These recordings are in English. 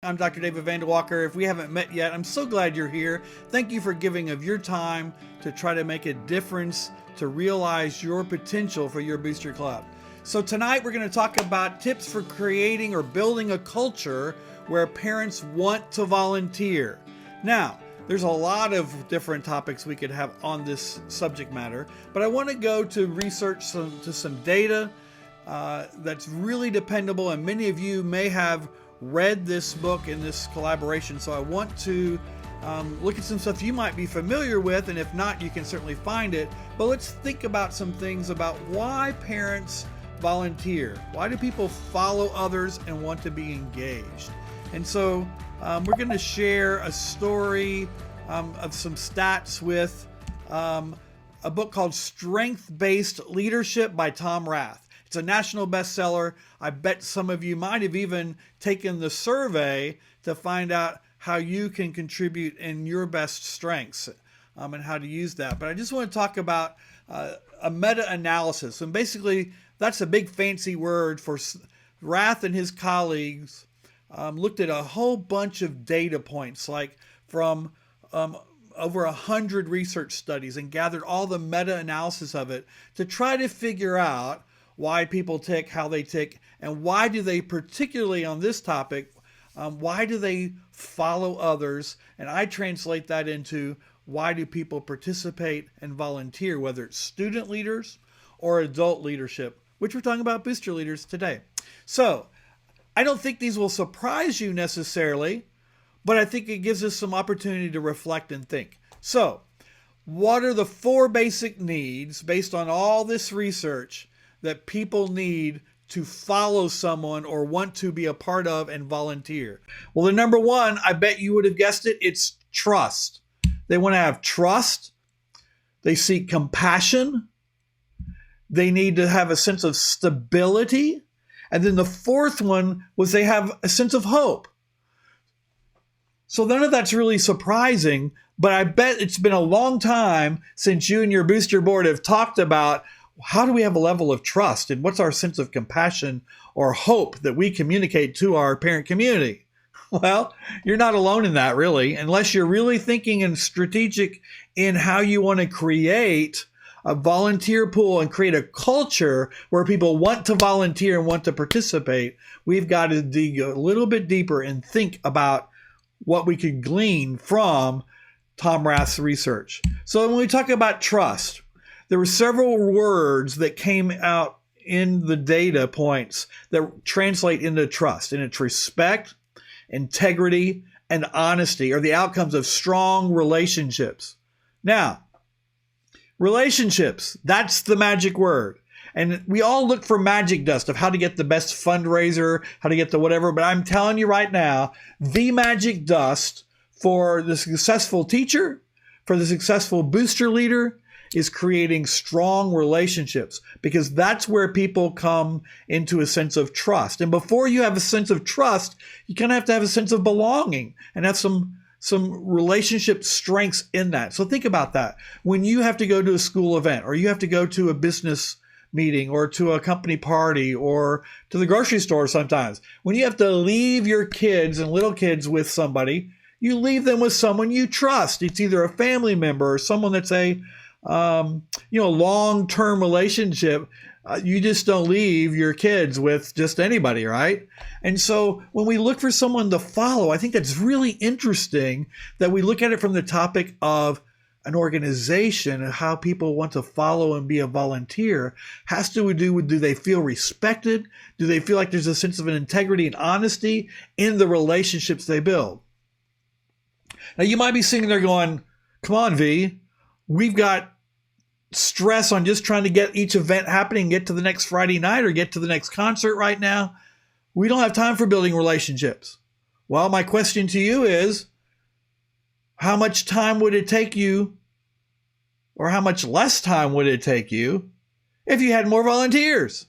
I'm Dr. David Vandewalker. If we haven't met yet, I'm so glad you're here. Thank you for giving of your time to try to make a difference, to realize your potential for your Booster Club. So tonight we're going to talk about tips for creating or building a culture where parents want to volunteer. Now, there's a lot of different topics we could have on this subject matter, but I want to go to research some data that's really dependable, and many of you may have read this book in this collaboration, so I want to look at some stuff you might be familiar with, and if not, you can certainly find it. But let's think about some things about why parents volunteer. Why do people follow others and want to be engaged? And so we're going to share a story of some stats with a book called Strength-Based Leadership by Tom Rath. It's a national bestseller. I bet some of you might have even taken the survey to find out how you can contribute in your best strengths and how to use that. But I just want to talk about a meta-analysis. And basically, that's a big fancy word for Rath and his colleagues looked at a whole bunch of data points, like from over 100 research studies, and gathered all the meta-analysis of it to try to figure out why people tick, how they tick, and why do they, particularly on this topic, why do they follow others? And I translate that into why do people participate and volunteer, whether it's student leaders or adult leadership, which we're talking about booster leaders today. So I don't think these will surprise you necessarily, but I think it gives us some opportunity to reflect and think. So what are the 4 basic needs based on all this research that people need to follow someone or want to be a part of and volunteer? Well, the number 1, I bet you would have guessed it, it's trust. They want to have trust. They seek compassion. They need to have a sense of stability. And then the 4th one was they have a sense of hope. So none of that's really surprising, but I bet it's been a long time since you and your booster board have talked about how do we have a level of trust, and what's our sense of compassion or hope that we communicate to our parent community? Well, you're not alone in that, really, unless you're really thinking and strategic in how you want to create a volunteer pool and create a culture where people want to volunteer and want to participate. We've got to dig a little bit deeper and think about what we could glean from Tom Rath's research. So when we talk about trust, there were several words that came out in the data points that translate into trust, and it's respect, integrity, and honesty are the outcomes of strong relationships. Now, relationships, that's the magic word. And we all look for magic dust of how to get the best fundraiser, how to get the whatever, but I'm telling you right now, the magic dust for the successful teacher, for the successful booster leader, is creating strong relationships, because that's where people come into a sense of trust. And before you have a sense of trust, you kind of have to have a sense of belonging and have some relationship strengths in that. So think about that. When you have to go to a school event, or you have to go to a business meeting, or to a company party, or to the grocery store sometimes, when you have to leave your kids and little kids with somebody, you leave them with someone you trust. It's either a family member or someone that's a long-term relationship. You just don't leave your kids with just anybody, right? And so when we look for someone to follow, I think that's really interesting that we look at it from the topic of an organization and how people want to follow and be a volunteer has to do with, do they feel respected? Do they feel like there's a sense of an integrity and honesty in the relationships they build? Now, you might be sitting there going, come on, V, we've got stress on just trying to get each event happening, get to the next Friday night or get to the next concert right now. We don't have time for building relationships. Well, my question to you is, how much time would it take you, or how much less time would it take you if you had more volunteers?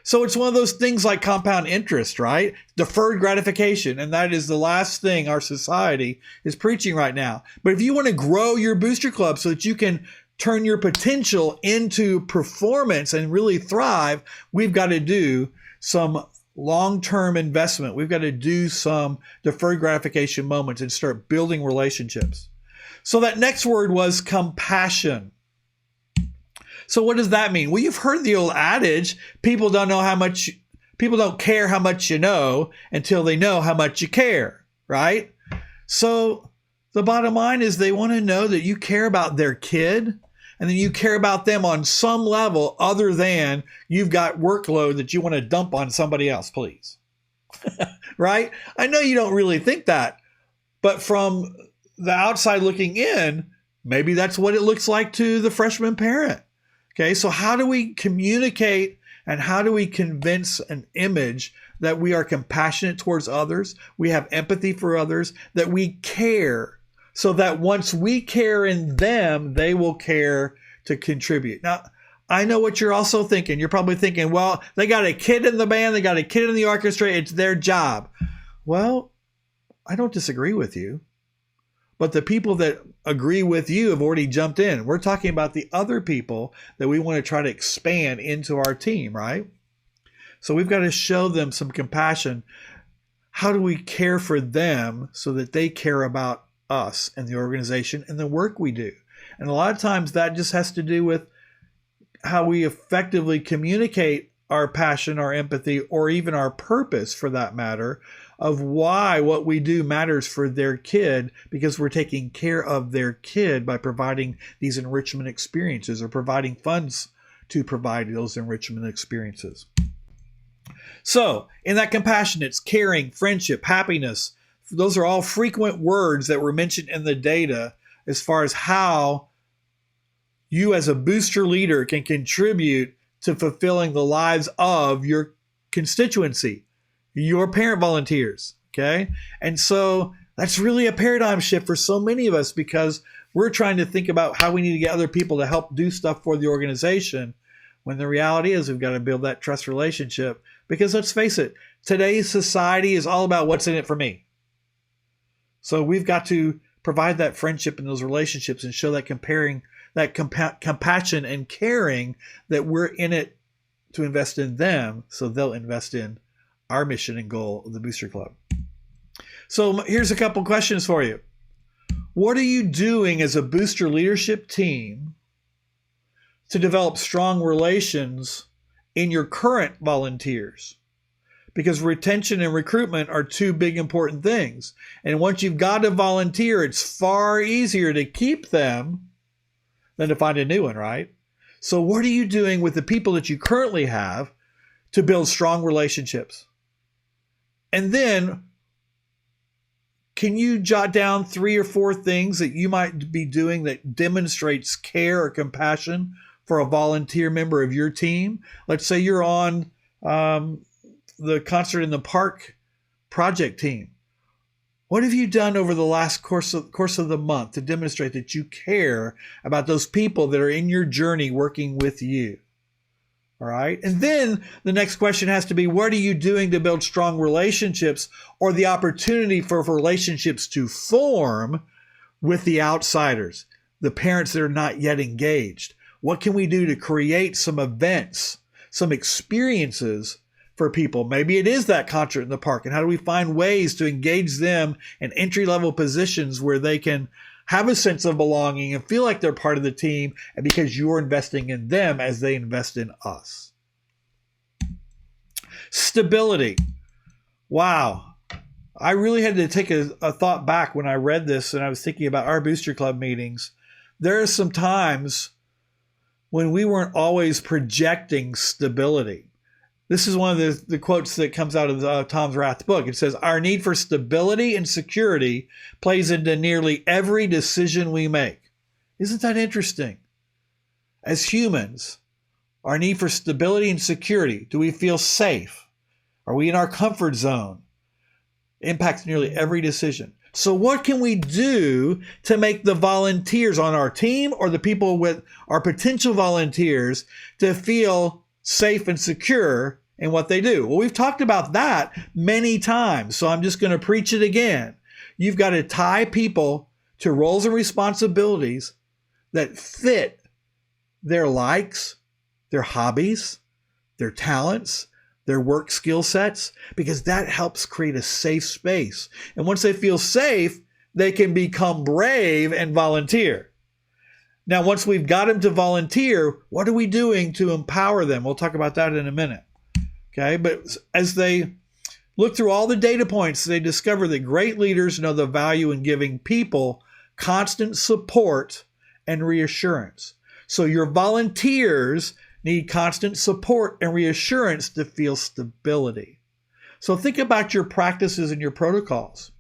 So it's one of those things like compound interest, right? Deferred gratification. And that is the last thing our society is preaching right now. But if you want to grow your booster club so that you can turn your potential into performance and really thrive, we've got to do some long-term investment. We've got to do some deferred gratification moments and start building relationships. So that next word was compassion. So what does that mean? Well, you've heard the old adage, people don't care how much you know until they know how much you care, right? So the bottom line is they want to know that you care about their kid, and then you care about them on some level other than you've got workload that you want to dump on somebody else, please. Right? I know you don't really think that, but from the outside looking in, maybe that's what it looks like to the freshman parent. Okay, so how do we communicate and how do we convince an image that we are compassionate towards others, we have empathy for others, that we care, so that once we care in them, they will care to contribute. Now, I know what you're also thinking. You're probably thinking, well, they got a kid in the band, they got a kid in the orchestra, it's their job. Well, I don't disagree with you. But the people that agree with you have already jumped in. We're talking about the other people that we want to try to expand into our team, right? So we've got to show them some compassion. How do we care for them so that they care about us and the organization and the work we do? And a lot of times that just has to do with how we effectively communicate our passion, our empathy, or even our purpose for that matter, of why what we do matters for their kid, because we're taking care of their kid by providing these enrichment experiences or providing funds to provide those enrichment experiences. So in that compassion, it's caring, friendship, happiness. Those are all frequent words that were mentioned in the data as far as how you as a booster leader can contribute to fulfilling the lives of your constituency, your parent volunteers, okay? And so that's really a paradigm shift for so many of us, because we're trying to think about how we need to get other people to help do stuff for the organization, when the reality is we've got to build that trust relationship. Because let's face it, today's society is all about what's in it for me. So we've got to provide that friendship and those relationships and show that compassion and caring, that we're in it to invest in them so they'll invest in our mission and goal of the Booster Club. So here's a couple questions for you. What are you doing as a booster leadership team to develop strong relations in your current volunteers? Because retention and recruitment are two big important things. And once you've got a volunteer, it's far easier to keep them than to find a new one, right? So what are you doing with the people that you currently have to build strong relationships? And then, can you jot down 3 or 4 things that you might be doing that demonstrates care or compassion for a volunteer member of your team? Let's say you're on the Concert in the Park project team. What have you done over the last course of the month to demonstrate that you care about those people that are in your journey working with you? All right. And then the next question has to be, what are you doing to build strong relationships, or the opportunity for relationships to form with the outsiders, the parents that are not yet engaged? What can we do to create some events, some experiences for people? Maybe it is that concert in the park. And how do we find ways to engage them in entry-level positions where they can have a sense of belonging and feel like they're part of the team, and because you're investing in them as they invest in us. Stability. Wow. I really had to take a thought back when I read this and I was thinking about our Booster Club meetings. There are some times when we weren't always projecting stability. This is one of the quotes that comes out of Tom Rath's book. It says, our need for stability and security plays into nearly every decision we make. Isn't that interesting? As humans, our need for stability and security, do we feel safe? Are we in our comfort zone? Impacts nearly every decision. So what can we do to make the volunteers on our team, or the people with our potential volunteers, to feel safe and secure in what they do? Well, we've talked about that many times, so I'm just going to preach it again. You've got to tie people to roles and responsibilities that fit their likes, their hobbies, their talents, their work skill sets, because that helps create a safe space. And once they feel safe, they can become brave and volunteer. Now, once we've got them to volunteer, what are we doing to empower them? We'll talk about that in a minute. Okay, but as they look through all the data points, they discover that great leaders know the value in giving people constant support and reassurance. So your volunteers need constant support and reassurance to feel stability. So think about your practices and your protocols.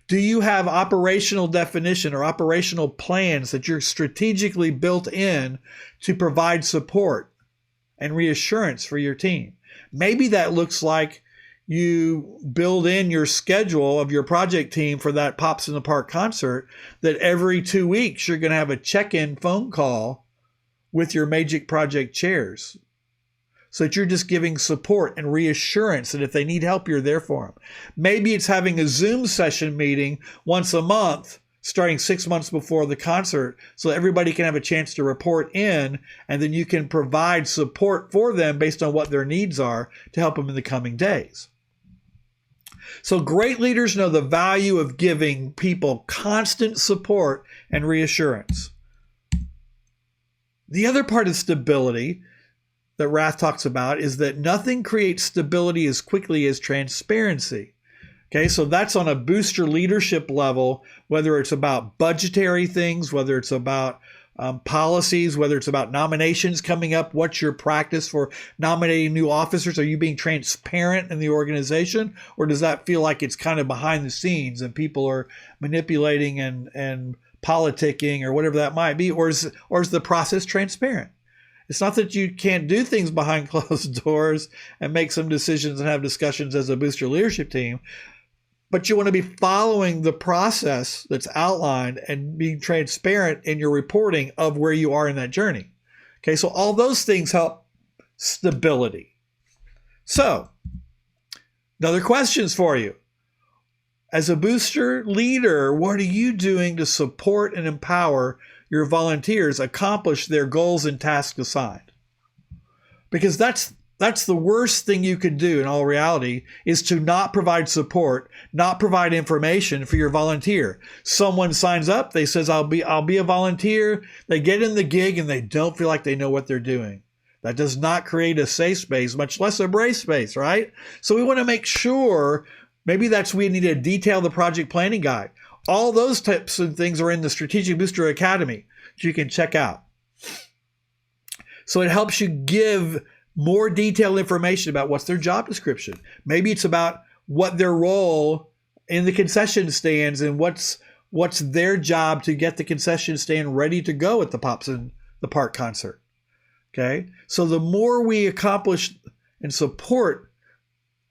Do you have operational definition or operational plans that you're strategically built in to provide support and reassurance for your team? Maybe that looks like you build in your schedule of your project team for that Pops in the Park concert, that every 2 weeks you're going to have a check-in phone call with your Magic Project chairs, so that you're just giving support and reassurance that if they need help, you're there for them. Maybe it's having a Zoom session meeting once a month, starting 6 months before the concert, so everybody can have a chance to report in, and then you can provide support for them based on what their needs are to help them in the coming days. So great leaders know the value of giving people constant support and reassurance. The other part of stability that Rath talks about is that nothing creates stability as quickly as transparency. Okay, so that's on a booster leadership level, whether it's about budgetary things, whether it's about policies, whether it's about nominations coming up. What's your practice for nominating new officers? Are you being transparent in the organization, or does that feel like it's kind of behind the scenes and people are manipulating and politicking or whatever that might be? Or is the process transparent? It's not that you can't do things behind closed doors and make some decisions and have discussions as a booster leadership team, but you want to be following the process that's outlined and being transparent in your reporting of where you are in that journey. Okay, so all those things help stability. So, another questions for you. As a booster leader, what are you doing to support and empower your volunteers accomplish their goals and tasks assigned? Because that's the worst thing you could do in all reality, is to not provide support, not provide information for your volunteer. Someone signs up, they says, I'll be a volunteer. They get in the gig and they don't feel like they know what they're doing. That does not create a safe space, much less a brave space, right? So we want to make sure, maybe we need to detail the project planning guide. All those tips and things are in the Strategic Booster Academy that you can check out. So it helps you give more detailed information about what's their job description. Maybe it's about what their role in the concession stands and what's their job to get the concession stand ready to go at the Pops in the Park concert. Okay? So the more we accomplish and support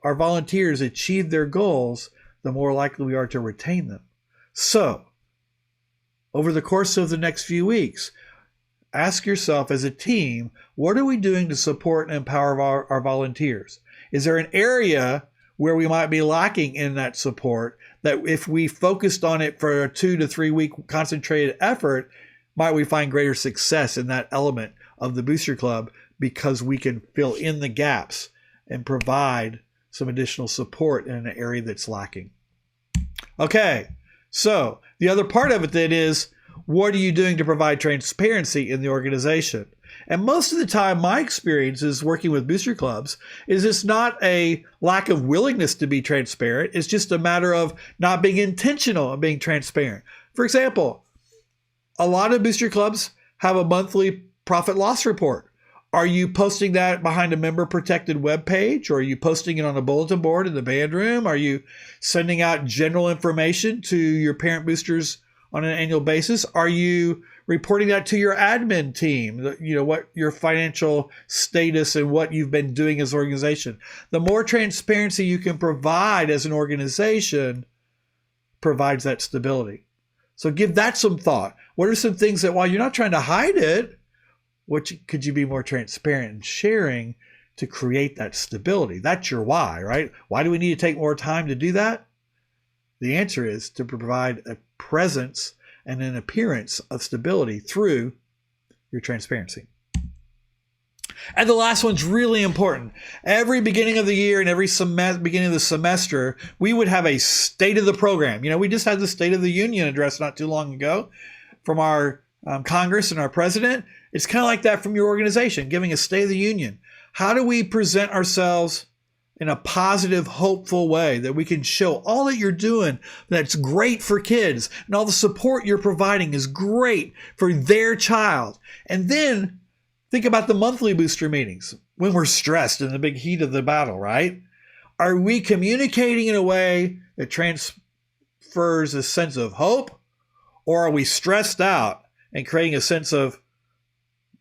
our volunteers achieve their goals, the more likely we are to retain them. So, over the course of the next few weeks, ask yourself as a team, what are we doing to support and empower our volunteers? Is there an area where we might be lacking in that support, that if we focused on it for a 2 to 3 week concentrated effort, might we find greater success in that element of the Booster Club, because we can fill in the gaps and provide some additional support in an area that's lacking? Okay, so the other part of it then is, what are you doing to provide transparency in the organization? And most of the time, my experience is working with booster clubs is it's not a lack of willingness to be transparent. It's just a matter of not being intentional and being transparent. For example, a lot of booster clubs have a monthly profit loss report. Are you posting that behind a member protected web page, or are you posting it on a bulletin board in the band room? Are you sending out general information to your parent boosters on an annual basis? Are you reporting that to your admin team? You know, what your financial status and what you've been doing as an organization. The more transparency you can provide as an organization provides that stability. So give that some thought. What are some things that, while you're not trying to hide it, could you be more transparent in sharing to create that stability? That's your why, right? Why do we need to take more time to do that? The answer is to provide a presence and an appearance of stability through your transparency. And the last one's really important. Every beginning of the year and every beginning of the semester, we would have a state of the program. You know, we just had the State of the Union address not too long ago from our Congress and our president. It's kind of like that from your organization, giving a State of the Union. How do we present ourselves in a positive, hopeful way that we can show all that you're doing that's great for kids and all the support you're providing is great for their child? And then think about the monthly booster meetings when we're stressed in the big heat of the battle, right? Are we communicating in a way that transfers a sense of hope, or are we stressed out and creating a sense of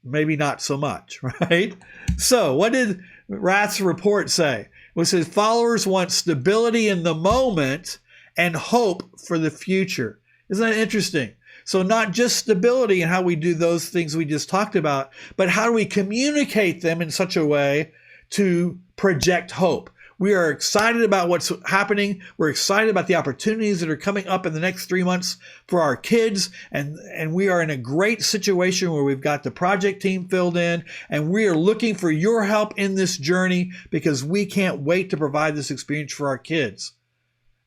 maybe not so much, right? So what did Rath's report say? Well, it says followers want stability in the moment and hope for the future. Isn't that interesting? So not just stability in how we do those things we just talked about, but how do we communicate them in such a way to project hope? We are excited about what's happening. We're excited about the opportunities that are coming up in the next 3 months for our kids. And we are in a great situation where we've got the project team filled in, and we are looking for your help in this journey because we can't wait to provide this experience for our kids.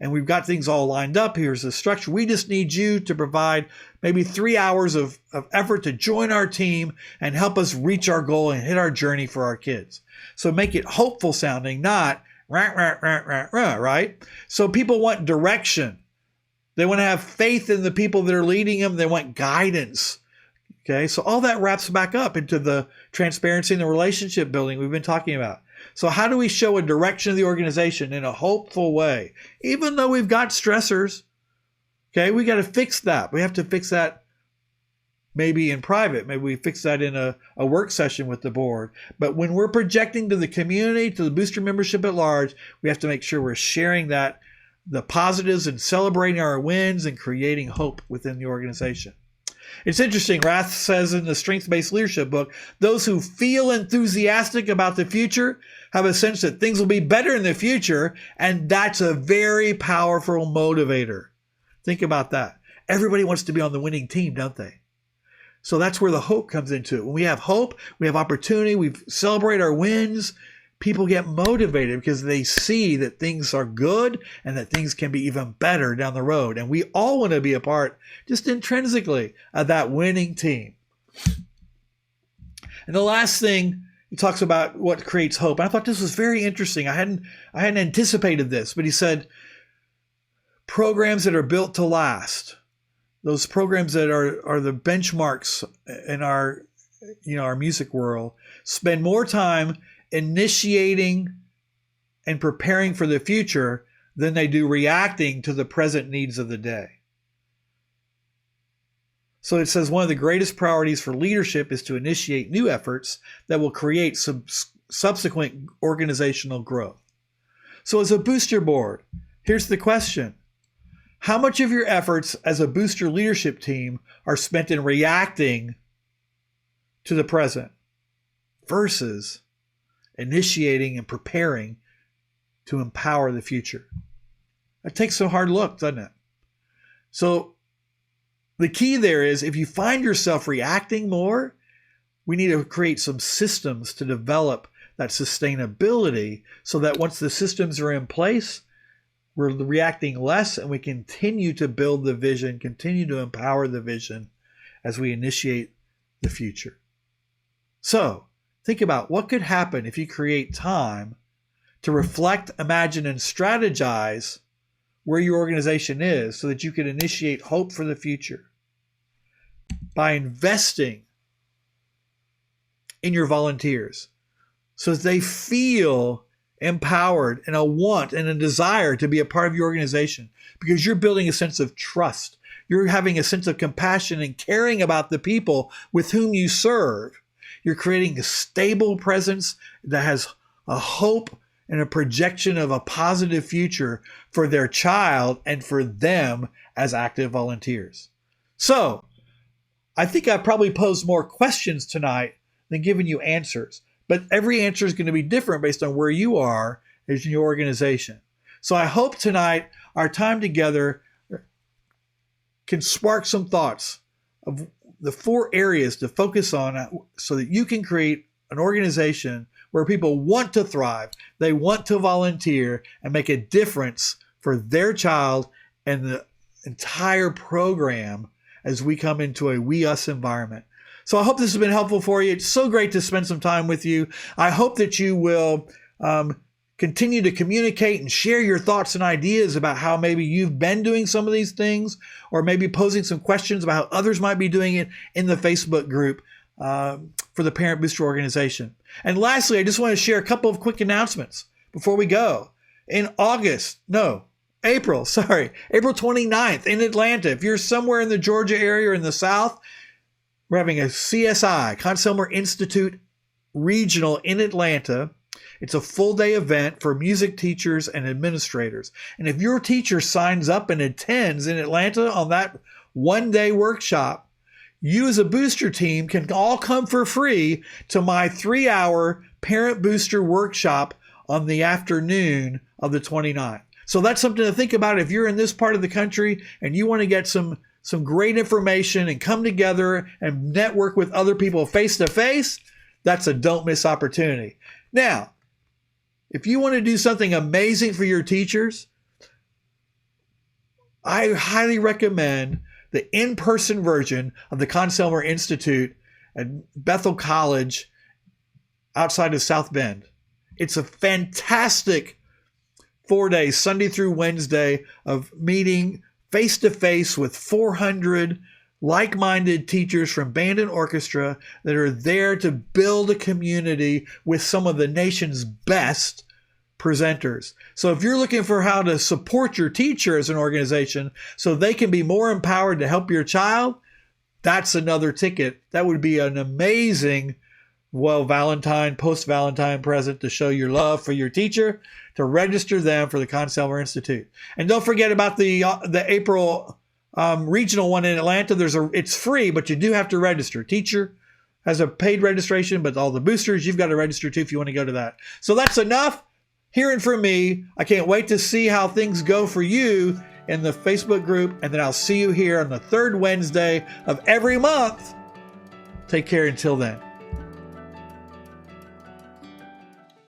And we've got things all lined up. Here's the structure. We just need you to provide maybe 3 hours of effort to join our team and help us reach our goal and hit our journey for our kids. So make it hopeful sounding, not right? So people want direction. They want to have faith in the people that are leading them. They want guidance. Okay, so all that wraps back up into the transparency and the relationship building we've been talking about. So how do we show a direction of the organization in a hopeful way? Even though we've got stressors, okay, we got to fix that. We have to fix that maybe in private. Maybe we fix that in a work session with the board. But when we're projecting to the community, to the booster membership at large, we have to make sure we're sharing that, the positives, and celebrating our wins and creating hope within the organization. It's interesting. Rath says in the Strength-Based Leadership book, those who feel enthusiastic about the future have a sense that things will be better in the future, and that's a very powerful motivator. Think about that. Everybody wants to be on the winning team, don't they? So that's where the hope comes into it. When we have hope, we have opportunity, we celebrate our wins, people get motivated because they see that things are good and that things can be even better down the road. And we all want to be a part, just intrinsically, of that winning team. And the last thing, he talks about what creates hope. And I thought this was very interesting. I hadn't anticipated this, but he said, programs that are built to last. Those programs that are the benchmarks in our music world spend more time initiating and preparing for the future than they do reacting to the present needs of the day. So it says one of the greatest priorities for leadership is to initiate new efforts that will create subsequent organizational growth. So as a booster board, here's the question. How much of your efforts as a booster leadership team are spent in reacting to the present versus initiating and preparing to empower the future? That takes a hard look, doesn't it? So the key there is if you find yourself reacting more, we need to create some systems to develop that sustainability so that once the systems are in place, we're reacting less and we continue to build the vision, continue to empower the vision as we initiate the future. So think about what could happen if you create time to reflect, imagine, and strategize where your organization is so that you can initiate hope for the future by investing in your volunteers so that they feel empowered and a want and a desire to be a part of your organization because you're building a sense of trust. You're having a sense of compassion and caring about the people with whom you serve. You're creating a stable presence that has a hope and a projection of a positive future for their child and for them as active volunteers. So I think I probably posed more questions tonight than given you answers. But every answer is going to be different based on where you are as your organization. So I hope tonight our time together can spark some thoughts of the 4 areas to focus on so that you can create an organization where people want to thrive, they want to volunteer and make a difference for their child and the entire program as we come into a we us environment. So I hope this has been helpful for you. It's so great to spend some time with you. I hope that you will continue to communicate and share your thoughts and ideas about how maybe you've been doing some of these things, or maybe posing some questions about how others might be doing it in the Facebook group for the Parent Booster Organization. And lastly, I just want to share a couple of quick announcements before we go. In April 29th in Atlanta. If you're somewhere in the Georgia area or in the South, we're having a CSI, Consumer Institute Regional in Atlanta. It's a full day event for music teachers and administrators. And if your teacher signs up and attends in Atlanta on that one-day workshop, you as a booster team can all come for free to my 3-hour Parent Booster Workshop on the afternoon of the 29th. So that's something to think about if you're in this part of the country and you want to get some great information and come together and network with other people face to face. That's a don't miss opportunity. Now, if you want to do something amazing for your teachers, I highly recommend the in-person version of the Consumer Institute at Bethel College outside of South Bend. It's a fantastic 4 days, Sunday through Wednesday, of meeting face-to-face with 400 like-minded teachers from band and orchestra that are there to build a community with some of the nation's best presenters. So if you're looking for how to support your teacher as an organization so they can be more empowered to help your child, that's another ticket. That would be an amazing, post-Valentine present to show your love for your teacher, to register them for the Consumer Institute. And don't forget about the April regional one in Atlanta. It's free, but you do have to register. Teacher has a paid registration, but all the boosters, you've got to register too if you want to go to that. So that's enough hearing from me. I can't wait to see how things go for you in the Facebook group, and then I'll see you here on the third Wednesday of every month. Take care until then.